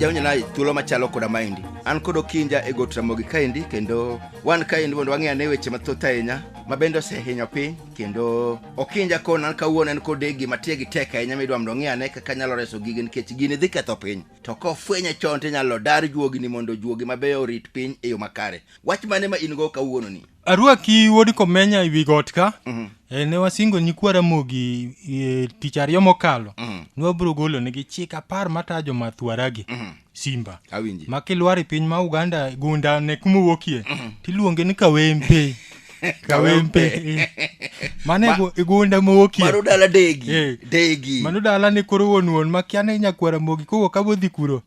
jawnyala thuolo machalo koda maendi. An kod Okinja e got Ramogi kaendi, kendo wan kaendi mondo wang'e ane weche mathoth ahinya mabende osehinyo piny, kendo Okinja kona an kawuono en kod gima tiegi tek ahinya midwa mondo ong'e ane kaka nyalo reso gigi nikech gini dhi ketho piny. To kofwenye chon tinyalo dar juogni mondo juogi mabeyo orit piny e yo makare. Wach mane ma in go kawuono ni? Arwaki wuodi komenya ewi got ka. Ne wasingo nyikwa Ramogi tich ariyo mokalo. Nwabro golo nigi chik 10 matayo jomath Waragi. Simba. Awinji. Makilwari piny ma Uganda gunda ne kumowuokie. Tiluonge ni Kawempe. Kawempe. Mane gunda mowuokie. Mano dala degi. Degi. Mano dala ne koro won makiane nyakwa Ramogi kowo kabodhi kuro.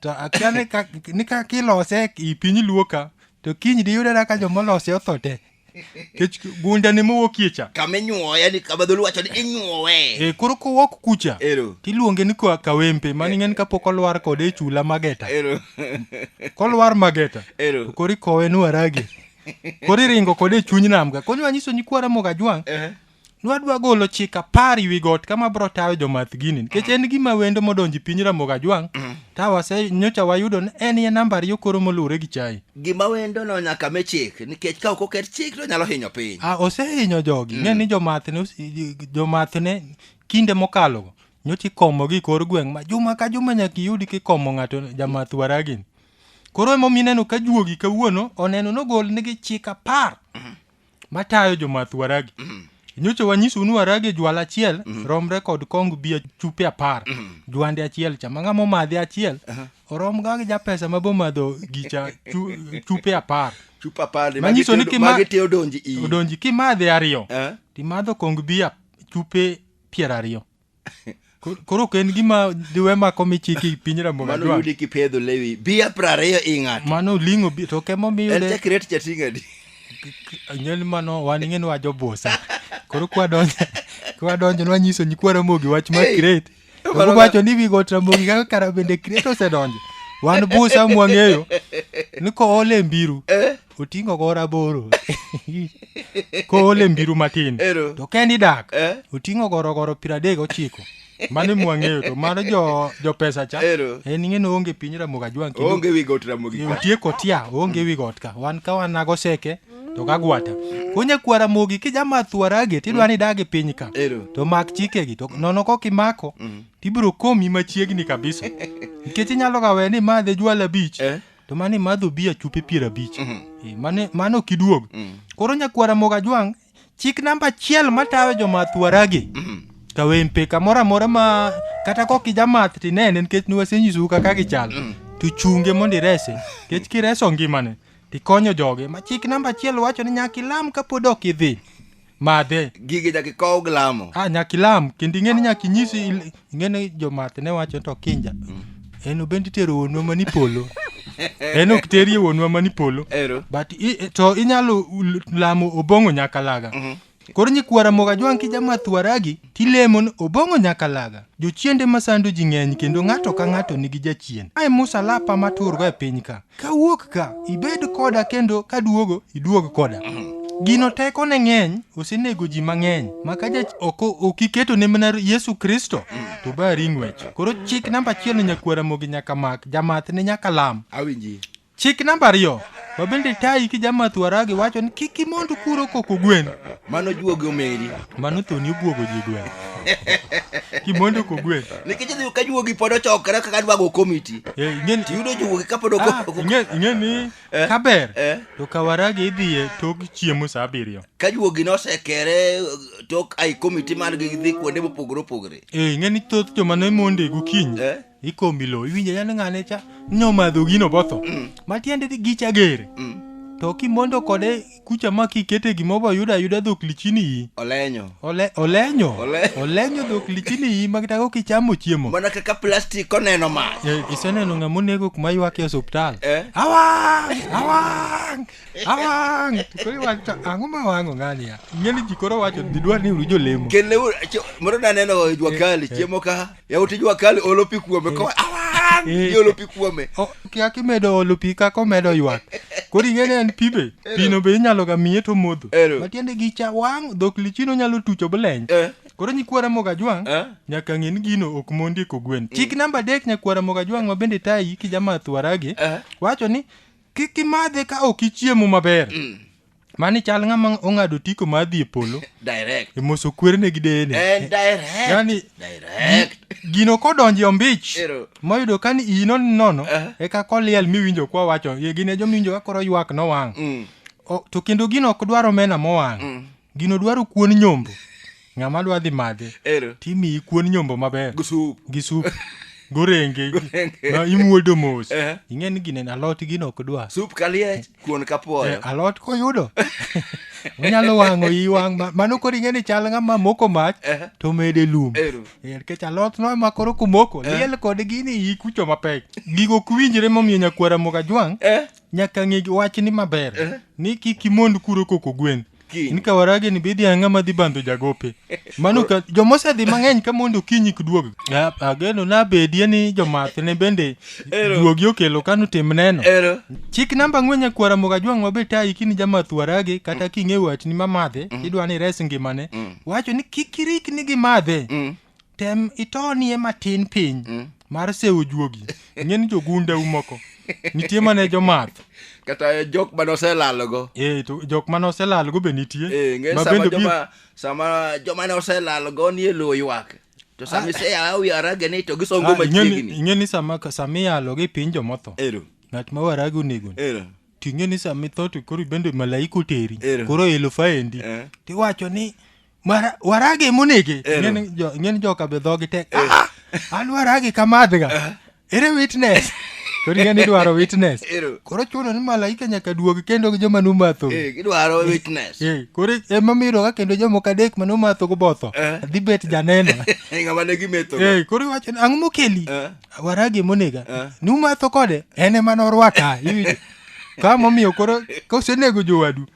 To akiane ni kakilose i piny luoka. To kiny diyude ka jomolose othote. Kech gunda ne mowuokie cha. Kame nyuo, yani kabadhulu wacho ni inyuowe. Koro kowok kucha. Tiluonge ni Kawempe, mani ng'en kapok olwar kode e chula Mageta. Kolwar Mageta. Kori kowe ni Waragi. Kori ringo kode e chuny nam ga. Konyo anyiso nyikwa Ramogi Ajwang'. Nwadwa golo chik 10 ewi got kama bro tayo jomath gini. Nikech en gima wendo modonji piny Ramogi Ajwang'. Tawase nyocha wayudo ni en ye namba 2 koro molure gi chai. Gima wendo no nyaka me chik, nikech ka ok oket chik to nyalo hinyo piny. Osehinyo jogi. Ng'e ni jomath ne kinde mokalo nyocha ikomo gi kor gweng' ma juma ka juma nyaka yudi kikomo ng'ato jamath Waragi. Koro emomineno ka juogi kawuono oneno nogol nigi chik 10 matayo jomath Waragi. Nyocha wanyiso nu Waragi jwala achiel romre kod kong bia chupe 10. Jwande achiel cha mang'amo madhi achiel orom ga ja pesa mabo madho gicha chupe 10. Chupa 10 manyiso ni magite odonji odonji kimadhi ariyo timadho kong bia chupe 20. Koro ken gima diwe mako michiki piny Ramogi Ajwang'. Mano yudi kipedho lewi bia 20 ing'ato. Mano lingo to kemo miyude. El secret chatinga di. Nyel mano waning'en wajobosa. Koro kwadonjo nwanyiso nyikwa Ramogi wach ma crate. Koro wacho ni wi got Ramogi kaka kara bende crate osedonjo. Wan busa mwang'eyo ni ko ole mbiru. Otingo go raboro. Ko ole mbiru matin. To kendi dak. Otingo goro 39. Mane mwang'eyo to mano jo pesa cha. En ng'eno onge piny Ramogi Ajwang'. Onge wi got Ramogi. Utie kotia onge wi got ka. Wan ka wanago seke. To kagwata konya kwa Ramogi kijamath Waragi tidwani dage piny ka to mak chikegi to nono kokimako tibiro komi machiegni kabisa nikech inyalo gawe ni madhe jwala bich to mani madho bia chupe 50 mano kiduog koro nyakwa Ramogi Ajwang' chik namba 1 matayo jomath Waragi Kawempe kamora mora ma kata kokijamath tinene nikech nwasenyisu kaka gichal to chunge mondo irese nikech kireso ngimane tikonyo joge ma chik namba 1 wacho ni nyaki lam kapod ok idhi madhe gigi nyaki kow glamo nyaki lam kendo ing'eni nyaki nyisi ing'eni jomath ne wacho to Okinja en obendi tero wonwa mani polo en ok terie wonwa mani polo but to inyalo lamo obong'o nyakalaga koro nyikwa Ramogi Ajwang' kijamath Waragi tilemo ni obong'o nyakalaga jochiende masando ji ng'eny kendo ng'ato ka ng'ato nigi jachien ai Musa lapa maturgo e piny ka kawuok ka ibed koda kendo kaduogo iduog koda gino teko ne ng'eny osenego ji mang'eny maka ok iketo ne mana Yesu Kristo to ba ring'wech koro chik namba 1 nyakwa Ramogi nyaka mak jamath ne nyaka lam awinji chik namba 2 babende tayi kijamath Waragi wacho ni kiki mondo kuro koko gwen mano juogi omeri mano to ni obuogo ji gwen kimondo ko gwen nikech dhi ka juogi pod ochokre kaka dwago komiti ing'en yudo juogi ka pod ing'eni kaber to ka Waragi idhiye tok chiemo sa 7 ka juogi nosekere tok ai komiti mar gi dhi kuonde mopogore opogore ing'eni thoth joma ne monde gokinyi ikomilo iwinja yani ng'ane cha nyomadho gino botho matiende gicha gere to kimondo kode kucha makikete gimobo yuda dhok lichini olenyo dhok lichini magitako kichamo chiemo mana kaka plastic oneno mach iseneno ng'amo nego kuma ywak e osuptal awang koro wacho ang'o ma wang'o ng'ani ya ng'eni ji koro wacho didwa ni uru jolemo kendo moro naneno Jwakali chiemo ka yauti Jwakali olo pi kuome ko yolo pi kuome kaki medo olo pi kako medo ywak koro ing'eni en pibe pino be inyalo ga miye to modho matiende gicha wang' dhok lichino nyalo tucho boleny koro nyikwara Mogajwang nyaka ng'e ni gino ok mondi ko gwen. Chik namba 3 nyakwara Mogajwang ma bende tayi kijamath Waragi wacho ni kik imadhe ka ok ichiemo maber. Mani chal ng'ama ong'ado tiko madhi e polo direct moso kwerne gi dene direct yani direct gino kodonjo ombich moyudo ka ni ino nono eka koliel miwinjo kwa wacho gine jomiwinjo ka koro ywak no wang'. To kendo gino ok dwaro mena mowang'. Gino dwaro kuon nyombo. Ng'ama dwa dhi madhe timi kuon nyombo maber gi sup gorenge na imuodo mos. Ing'e ni gine alot gino ok dwa sup kaliech kuon kapuoyo alot koyudo onyalo wang'o i wang' mano koro ing'e ni chal ng'ama moko mach to mede lum nikech alot no ma koro kumoko liel kod gini i kucho mapek. Gigo ok winjre momiyo nyakwara Mogajwang' nyaka ng'e wach ni maber ni kik imond kuro koko gwen. Nika Waragi ni bidhi ang'ama dhi bandho jagope. Mano ka jomosedhi mang'eny ka mondo kinyi kduog. Ageno na bedie ni jomath ne bende duogi okelo kanu tim neno. Chik namba 4 nyakwara Mogajwang' mabe tayi kini jamath Waragi kata king'e watni mamadhe idwa ni res ngimane. Wacho ni kik irik ni gimadhe. Tem itonie matin piny mar sewo juogi. Ng'eni jogunda umoko. Nitie mane jomath kata jok manoselalogo to jok manoselalogo be nitie sama joma noselalogo ni elo ywak to sami se Waragi ni to gisongo machiegni. Ing'eni sama iyalo gi piny jomotho ng'at ma Waragi onego ting'eni sama itho to koro bende malaika oteri koro elo faendi tiwacho ni Waragi monege. Ing'eni joka be dhogi tek an Waragi kamadhga ere witness koro ing'eni dwaro witness koro chuno ni malaika nyaka duog kendo gi joma numatho gidwaro witness koro emamiyo ka kendo jomoko adek manumatho go botho dhi bet janeno ng'ama ne gimetho koro wacho ang'o mokeli Waragi monega numatho kode en ema norwaka ka momiyo koro kosenego jowadu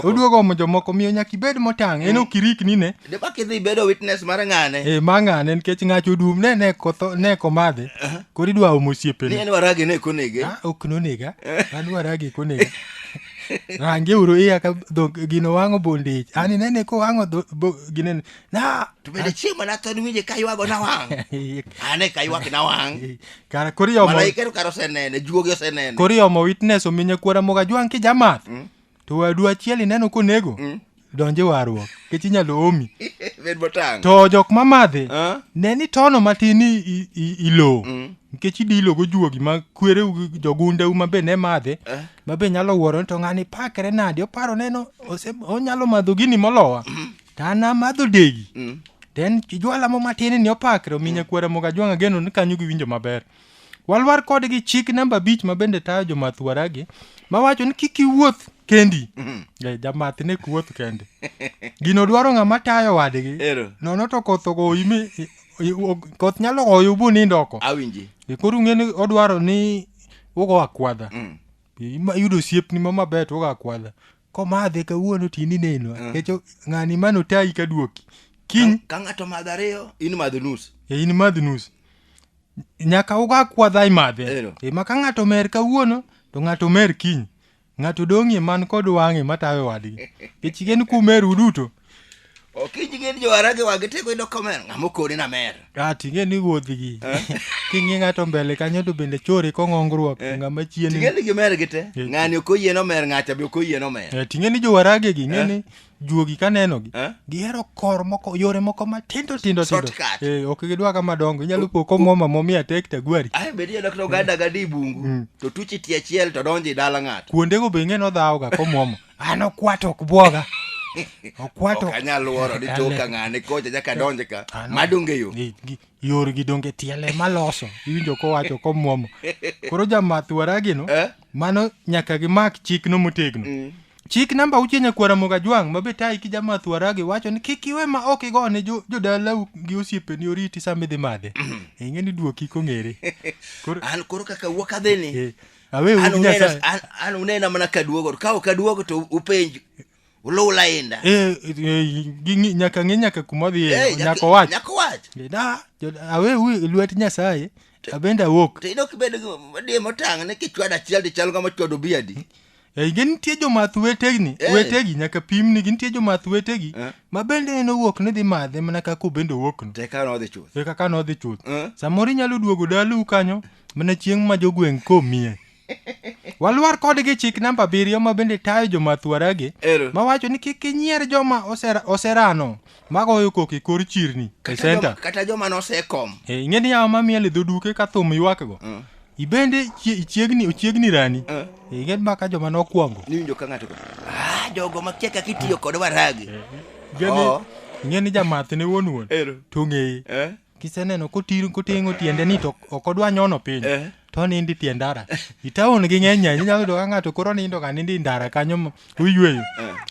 oduogo omo jomoko miyo nyaka ibed motang' en ok irikni ne de bak idhi bedo witness mar ng'ane mang'ane nikech ng'acho dum ne komadhe koro idwa omo osiepene. Ni en Waragi ne konege ok nonega an Waragi konega range uro iya ka gino wang'o bondich ani nene ko wang'o ginen na to bende chiemo na to winje ka ywago na wang' ane ka ywak na wang' kara koriyo malaika karo senene juogi osenene koriyo mo witness ominya kwara Mogajwang' ki jamath to wadu achiel neno konego donje warruok kech inyalo omi bed botang' to jok mamadhe neni tono matin ilo nikech idilogo juogi ma kwere jogunda uma be ne madhe mabe nyalo wuoro to ng'ani pakre nadi oparo neno onyalo madho gini molowa tana madho degi ten jwala mo matin ni opakre ominya kwara Mogajwang' ageno ni kanyo giwinjo maber. Walwar kodgi chik namba 5 ma bende tayo jomath Waragi mawacho ni kik iwuoth kendi jamath ne kuwuoth kende gino dwaro ng'ama tayo wadgi nono to koth ogo ime koth nyalo goyo bu nindo oko awinji koro ng'eni odwaro ni ugo akwadha yudo siepni maber to ugo akwadha komadhe kawuono tini neno kecho ng'ani mano tayi ka duoki kiny ka ng'ato madho ariyo in madho nus in madho nus nyaka ugo akwadha imadhe maka ng'ato mer kawuono to ng'ato mer kiny ng'ato dong'ie man kod wang'e matayo wadgi kech gen kumeru duto okinyi gen jo Waragi wagitego ido komen ng'amo koni na mer ting'e ni wuodhgi king'e ng'ato mbele kanyo to bende chore kong'ongruok ng'ama chien ting'e ni gimer gite ng'ani ok oyie no mer ng'acha be ok oyie no mer ting'e ni jo Waragi gi ng'e ni juogi kaneno gi gihero kor moko yore moko matindo ok gidwa ka madongo inyalo poko moma momi atek tagwari bedi dok to gada gadi bungu to tuchi tie achiel to donji dala ng'ato kuondego be ng'e no dhawoga komuomo an okwato ok bwoga okwato kanyalo wuoro ni toka ng'ane kocha jaka donje ka madonge yo yorgi donge tiele maloso iwinjo kowacho komuomo koro jamath Waragi no mano nyaka gimak chik no motegno. Chik namba 6 nyakwara Mogajwang' mabe tayi ki jamath Waragi wacho ni kik iwe ma ok igone jodalau gi osiepeni oriti sama idhi madhe ing'eni duoki kong'ere an koro kaka wuok adhini an unena mana kaduogo ka ok aduogo to upenj ulu lainda nyaka ng'e nyaka kumodhi nyaka wach awe lwet Nyasaye abenda awuok to idok bedo die motang' ne kichwada achiel di chal kama chwado biadi Gin nitie jomath wetegi nyaka pim ni gintie jomath wetegi ma bende en owuok ni dhi madhe mana kaka bende owuokno. Kaka nodhi chuth. Samoro inyalo duogo dalu kanyo mana chieng' ma jogweng' komie. Walwar kodgi chik namba 7 ma bende tayo jomath waragi mawacho ni kik inyier joma oserano magoyo koki kor chirni e center kata joma nosekom. Ing'eni yawa mamiel dho duke ka thum ywakgo. Ibende ochiegni rani. Ing'eni maka joma nokwongo. Niwinjo ka ng'ato jogo makia kaka itiyo kod waragi. Ing'eni jamath ne wuon to ng'eye. Kiseneno koting'o tiende ni to ok odwa nyono piny. To nindi tie ndara. Itaon gi ng'eny ahinya nyalo do ng'ato koro nindo ka nindi ndara kanyo uyweyo.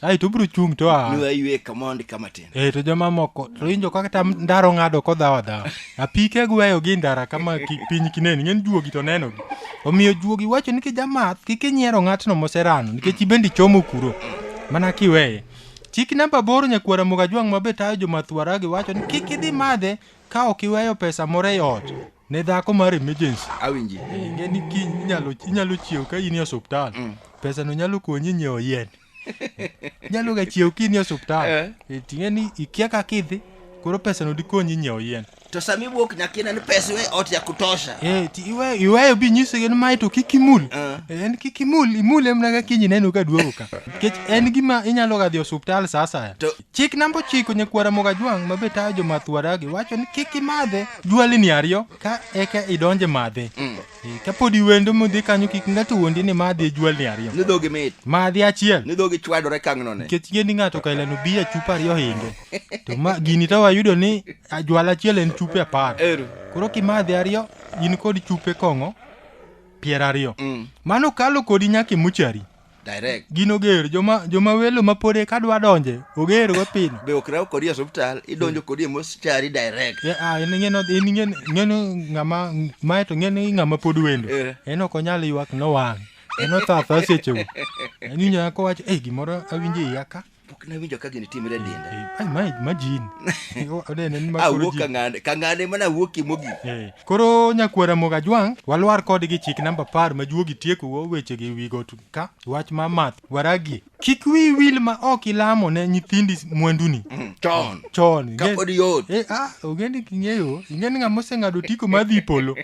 Ai to bro chung to ywe kamondi kama tin. To joma moko to winjo kaka ndaro ng'ado kodhawa. Apike gweyo gi ndara kama piny kineni ng'en juogi to neno gi. Omiyo juogi wacho ni kijamath kik inyiero ng'atno moserano nikech ibendi chomo kuro. Mana kiweye. Chik namba 8 nyakwara Mogajwang' mabe tayo jomath waragi wacho ni kik idhi madhe ka ok iweyo pesa moro e ot ne dhako mar emergency. Awinji. Ng'eni inyalo chiew ka in e osiptal. Pesa no nyalo konyi nyiewo yien. Nyalo ga chiew kini e osiptal. Ting'eni ikia ka kidhi koro pesa no dikonyi nyiewo yien. To sami wuok nyakina ni pesa we ot ya kutosha. Iweyo bi nyise gen mai to kikimul. En kikimul imule mna ka kinyi neno ka duogo ka. Kech en gima inyalo ga dhi osiptal sasa. Chik namba 9 nyakwara Mogajwang' mabe tayo jomath waragi wacho ni kik imadhe jwalni 2 ka eka idonje madhe. Ka podi wendo modhi kanyo kik ng'ato wuondi ni madhe jwalni 2. Ni dhogi mit. Madhi achiel. Ni dhogi chwadore kang'no ne. Kech ng'eni ng'ato kailano biya chupa 2 hinge. To ma gini to wayudo ni jwala achiel en chupe 10. Koro kimadhi 2 in kod chupe kong'o 20. Mano kalo kodi nyaki muchari. Direct. Gino ger joma welo mapode ka dwa donje oger go pin. Be okraw kodi hospital idonjo kodi moschari direct. Ng'eno ng'ama mae to ng'eni ng'ama pod wendo. En ok onyal ywak no wang'. En othatha seche. Ani nyako wacho gimoro awinje yaka. Pok na winjo ka gini timre dinde. Ai majin. Odene ni makoro ji. Kang'ane mana wuoki mogi. Koro nyakwara Mogajwang' walwar kodgi chik namba 10 ma juogi tieko weche gi wigo ka wach ma math waragi. Kik wi wil ma ok ilamo ne nyithindi mwanduni. Chon. Ka pod yot. Ogeni king'eyo, ing'eni ng'ama oseng'ado tiko madhi polo.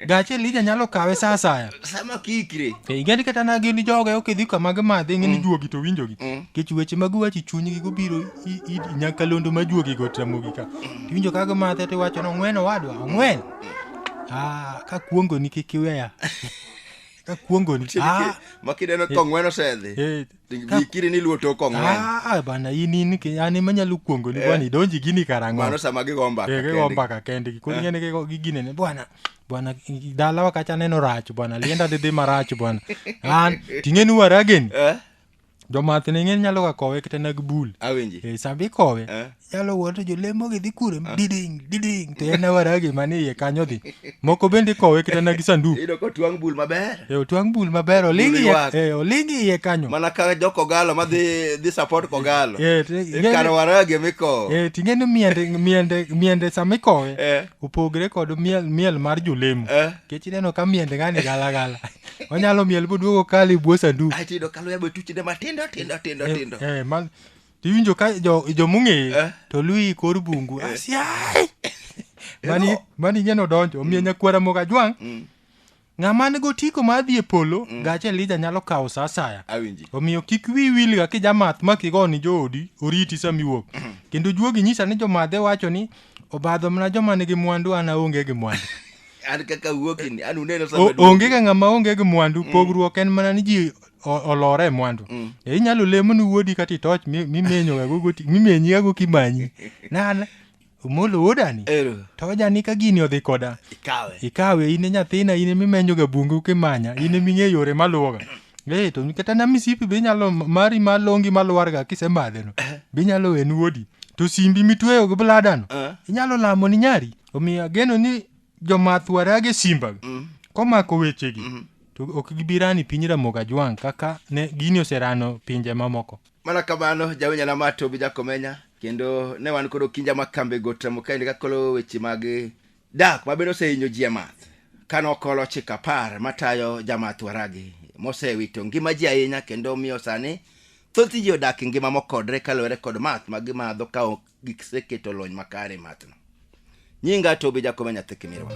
Gache lija nyalo kawe saya. Sama kikre. Ing'eni kata na gini joge ok idhi kama gimadhe ing'eni juogi to winjogi. Kech weche mag wachi chunygi go biro nyakalondo ma juogi go tamogi ka. Winjo kaga madhe to wacho no ng'weno wadwa, ng'wen. Ka kuongo ni kik iweya. Ka kuongo ni makideno kong'wen osedhi. Bikiri ni luoto kong'wen. Bana in ani manyalo kuongo ni bwana idonji gini karang'o. Mano sama gigomba ka kendi. Gigomba ka kendi. Koro ng'ene gigine ne bwana dalawa kacha neno rach bwana lienda dhi marach bwana. Ting'eni warageni. Jomath ne ng'en nyalo ga kowe kata nag bul. Awinji. Sambi kowe. Nyalo wuoto jolemo gi dhi kure diding to en waragi mani iye kanyo dhi. Moko bende kowe kata nag sandu. Ido ko twang' bul maber. Twang' bul maber olingi iye kanyo. Mana ka jokogalo ma dhi support kogalo. Karo waragi miko. Ting'eni miende sami kowe. Opogre kod miel mar jolemo. Kech ineno ka miende ng'ani gala. Onyalo miel boduogo kali buo sandu. Ai tido kalo yabo tuchide matindo. Tiwinjo ka jo mung'e to lui kor bungu. Asiai. Mani ng'eno donjo. Omiyo nyakwara Mogajwang' ng'ama nigo tiko madhi e polo gache lija nyalo kawo sa saya. Omiyo kik wi wil ga kijamath ma kigoni joodi oriti samiwuok. Kendo juogi nyisa ni jomadhe wacho ni obadho mana joma nigi mwandu an aonge gi mwandu. An kaka wuokini an uneno sama onge ga ng'ama onge gi mwandu. Pogruok en mana ni ji olore mwandu. Inyalo lemo ni wuodi kati toch mimenyo ga gogoti mimenyi ga gokimanyi. Nana umolo wodani. Toja ni ka gini odhi koda. Ikawe ine nyathina ine mimenyo ga bungu kimanya ine ming'e yore maluwoga. To kata na misipi be nyalo mari malongi maluwar ga kisemadhe no. Be nyalo en wuodi. To simbi mitweyo go bladano. Inyalo lamo ni nyari. Omiyo geno ni jomath waragi simba. Komako wechegi. To ok gibirani piny Mogajwang' kaka ne gini oserano pinje mamoko. Mana kamano jawenya mato bija komenya kendo ne wan kod kinja makambe gotamo kaende kakolo weche mag dak mabendo osehinyo ji math. Kano kolo chika par matayo jamath waragi mosewito ngima ji ahinya kendo miyo sani thoth ji odak ngima mokodre kaluwore kod math ma gimadho ka ok giseketo lony makare mathno. Nyinga Tobi Jakome Nyathi Kimirwa.